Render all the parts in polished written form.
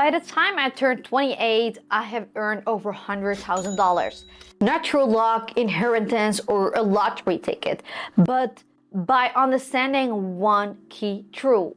By the time I turned 28, I have earned over $100,000. Not through luck, inheritance, or a lottery ticket, but by understanding one key truth.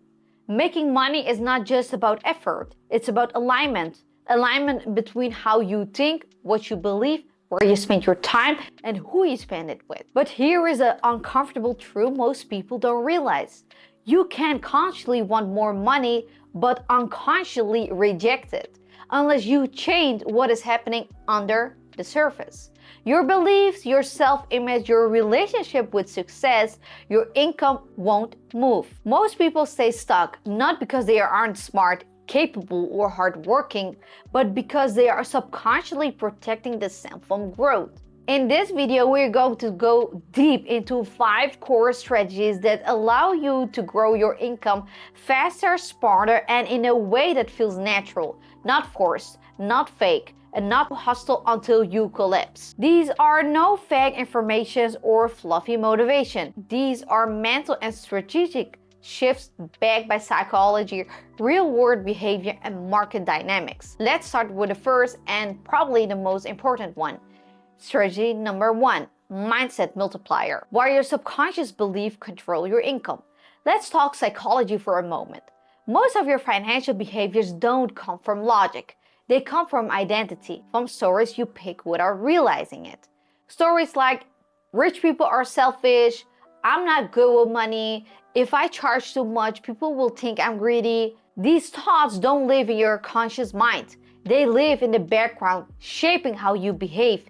Making money is not just about effort, it's about alignment. Alignment between how you think, what you believe, where you spend your time, and who you spend it with. But here is an uncomfortable truth most people don't realize. You can consciously want more money, but unconsciously reject it, unless you change what is happening under the surface. Your beliefs, your self-image, your relationship with success, your income won't move. Most people stay stuck, not because they aren't smart, capable, or hardworking, but because they are subconsciously protecting the self from growth. In this video, we're going to go deep into 5 core strategies that allow you to grow your income faster, smarter, and in a way that feels natural, not forced, not fake, and not hostile until you collapse. These are no fake informations or fluffy motivation. These are mental and strategic shifts backed by psychology, real-world behavior, and market dynamics. Let's start with the first and probably the most important one. Strategy number 1, mindset multiplier. Why your subconscious beliefs control your income. Let's talk psychology for a moment. Most of your financial behaviors don't come from logic. They come from identity, from stories you pick without realizing it. Stories like, rich people are selfish, I'm not good with money, if I charge too much, people will think I'm greedy. These thoughts don't live in your conscious mind. They live in the background, shaping how you behave.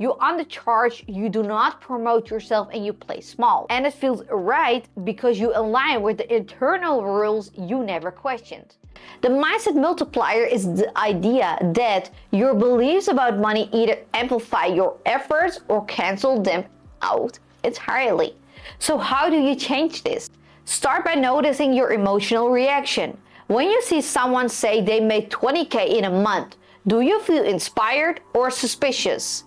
You undercharge, you do not promote yourself, and you play small. And it feels right because you align with the internal rules you never questioned. The mindset multiplier is the idea that your beliefs about money either amplify your efforts or cancel them out entirely. So how do you change this? Start by noticing your emotional reaction. When you see someone say they made 20K in a month, do you feel inspired or suspicious?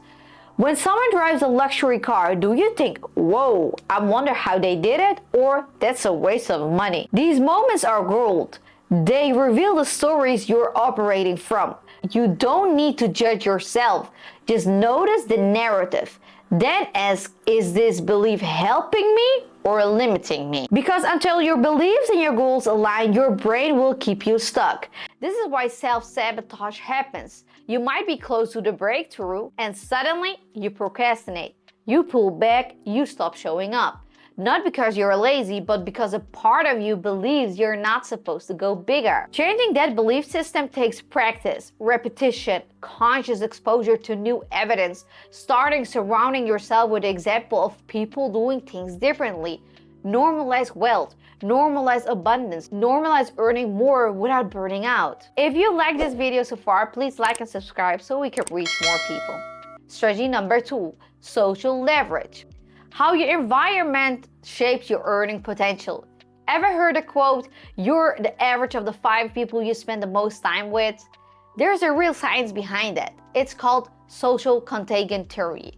When someone drives a luxury car, do you think, whoa, I wonder how they did it, or that's a waste of money? These moments are gold. They reveal the stories you're operating from. You don't need to judge yourself. Just notice the narrative. Then ask, is this belief helping me or limiting me? Because until your beliefs and your goals align, your brain will keep you stuck. This is why self-sabotage happens. You might be close to the breakthrough and suddenly you procrastinate. You pull back, you stop showing up. Not because you're lazy, but because a part of you believes you're not supposed to go bigger. Changing that belief system takes practice, repetition, conscious exposure to new evidence, starting surrounding yourself with examples of people doing things differently. Normalize wealth, normalize abundance, normalize earning more without burning out. If you like this video so far, please like and subscribe so we can reach more people. Strategy number 2, social leverage. How your environment shapes your earning potential. Ever heard the quote, you're the average of the 5 people you spend the most time with? There's a real science behind that. It's called social contagion theory.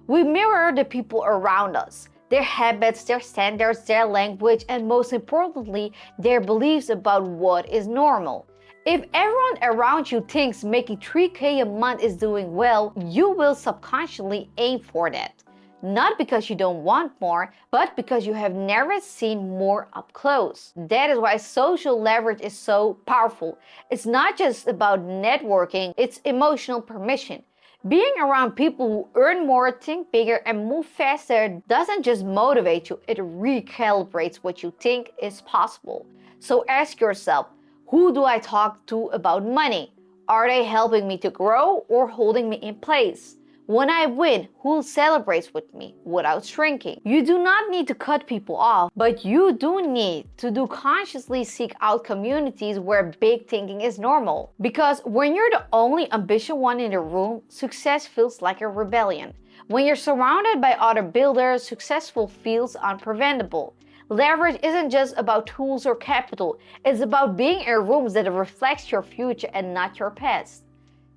We mirror the people around us, their habits, their standards, their language, and most importantly, their beliefs about what is normal. If everyone around you thinks making 3K a month is doing well, you will subconsciously aim for that. Not because you don't want more, but because you have never seen more up close. That is why social leverage is so powerful. It's not just about networking, it's emotional permission. Being around people who earn more, think bigger, and move faster doesn't just motivate you, it recalibrates what you think is possible. So ask yourself, who do I talk to about money? Are they helping me to grow or holding me in place? When I win, who celebrates with me without shrinking? You do not need to cut people off, but you do need to consciously seek out communities where big thinking is normal. Because when you're the only ambitious one in the room, success feels like a rebellion. When you're surrounded by other builders, successful feels unpreventable. Leverage isn't just about tools or capital, it's about being in rooms that reflects your future and not your past.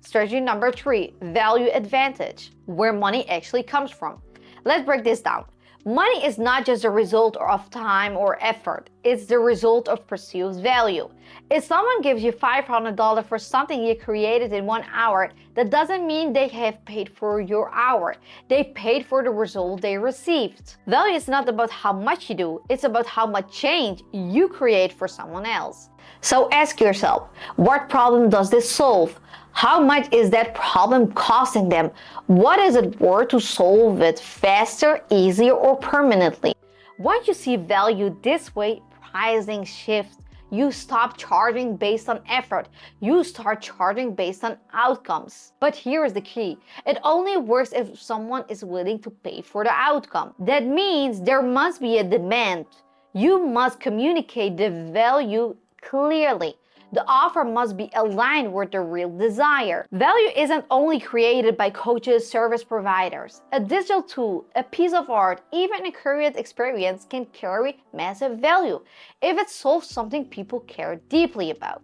Strategy number 3, value advantage, where money actually comes from. Let's break this down. Money is not just a result of time or effort, it's the result of perceived value. If someone gives you $500 for something you created in 1 hour, that doesn't mean they have paid for your hour. They paid for the result they received. Value is not about how much you do, it's about how much change you create for someone else. So ask yourself, what problem does this solve? How much is that problem costing them? What is it worth to solve it faster, easier, or permanently? Once you see value this way, pricing shifts. You stop charging based on effort. You start charging based on outcomes. But here is the key. It only works if someone is willing to pay for the outcome. That means there must be a demand. You must communicate the value clearly. The offer must be aligned with the real desire. Value isn't only created by coaches, service providers. A digital tool, a piece of art, even a current experience can carry massive value if it solves something people care deeply about.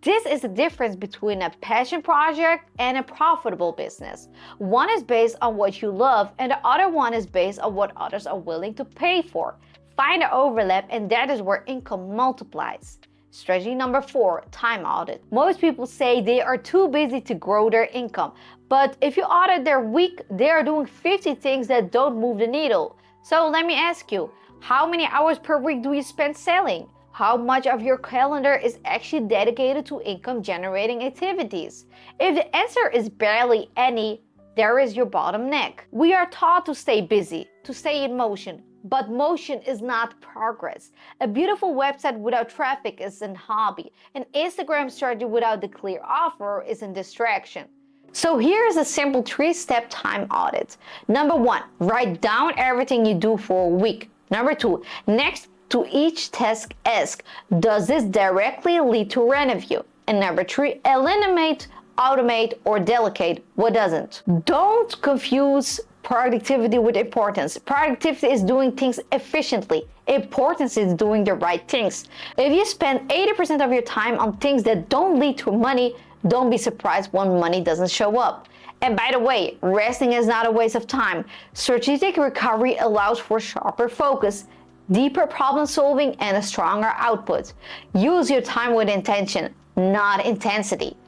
This is the difference between a passion project and a profitable business. One is based on what you love, and the other one is based on what others are willing to pay for. Find the overlap, and that is where income multiplies. Strategy number 4, time audit. Most people say they are too busy to grow their income, but if you audit their week, they are doing 50 things that don't move the needle. So let me ask you, how many hours per week do you spend selling? How much of your calendar is actually dedicated to income generating activities? If the answer is barely any, there is your bottleneck. We are taught to stay busy, to stay in motion. But motion is not progress. A beautiful website without traffic is a hobby. An Instagram strategy without the clear offer is a distraction. So here is a simple 3-step time audit. Number 1, write down everything you do for a week. Number 2, next to each task ask, does this directly lead to revenue? And number 3, eliminate, automate, or delegate what doesn't. Don't confuse productivity with importance. Productivity is doing things efficiently. Importance is doing the right things. If you spend 80% of your time on things that don't lead to money, don't be surprised when money doesn't show up. And by the way, resting is not a waste of time. Strategic recovery allows for sharper focus, deeper problem solving, and a stronger output. Use your time with intention, not intensity.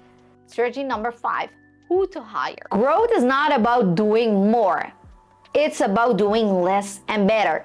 Strategy number 5. Who to hire. Growth is not about doing more. It's about doing less and better.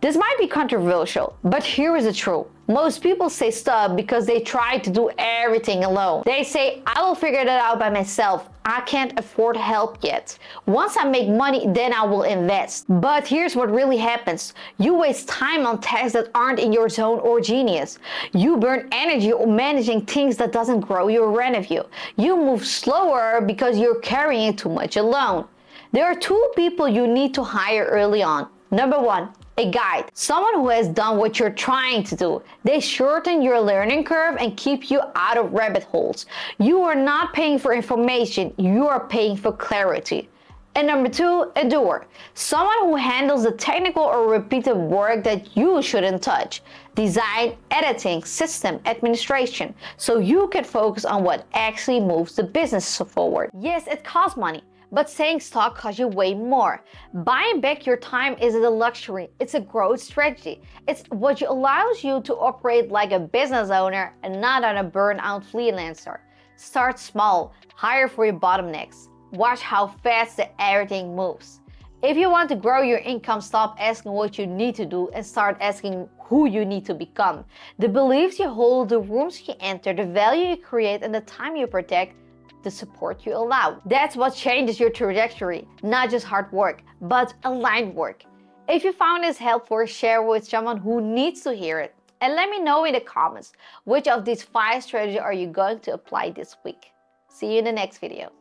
This might be controversial, but here is the truth. Most people say stop because they try to do everything alone. They say, I will figure that out by myself. I can't afford help yet. Once I make money, then I will invest. But here's what really happens. You waste time on tasks that aren't in your zone or genius. You burn energy on managing things that doesn't grow your revenue. You move slower because you're carrying too much alone. There are 2 people you need to hire early on. Number 1, a guide, someone who has done what you're trying to do. They shorten your learning curve and keep you out of rabbit holes. You are not paying for information, you are paying for clarity. And number 2, a doer, someone who handles the technical or repetitive work that you shouldn't touch. Design, editing, system, administration, so you can focus on what actually moves the business forward. Yes, it costs money. But saying stop costs you way more. Buying back your time isn't a luxury, it's a growth strategy. It's what allows you to operate like a business owner and not on a burnout freelancer. Start small, hire for your bottlenecks. Watch how fast everything moves. If you want to grow your income, stop asking what you need to do and start asking who you need to become. The beliefs you hold, the rooms you enter, the value you create, and the time you protect, the support you allow. That's what changes your trajectory, not just hard work, but aligned work. If you found this helpful, share with someone who needs to hear it. And let me know in the comments, which of these 5 strategies are you going to apply this week? See you in the next video.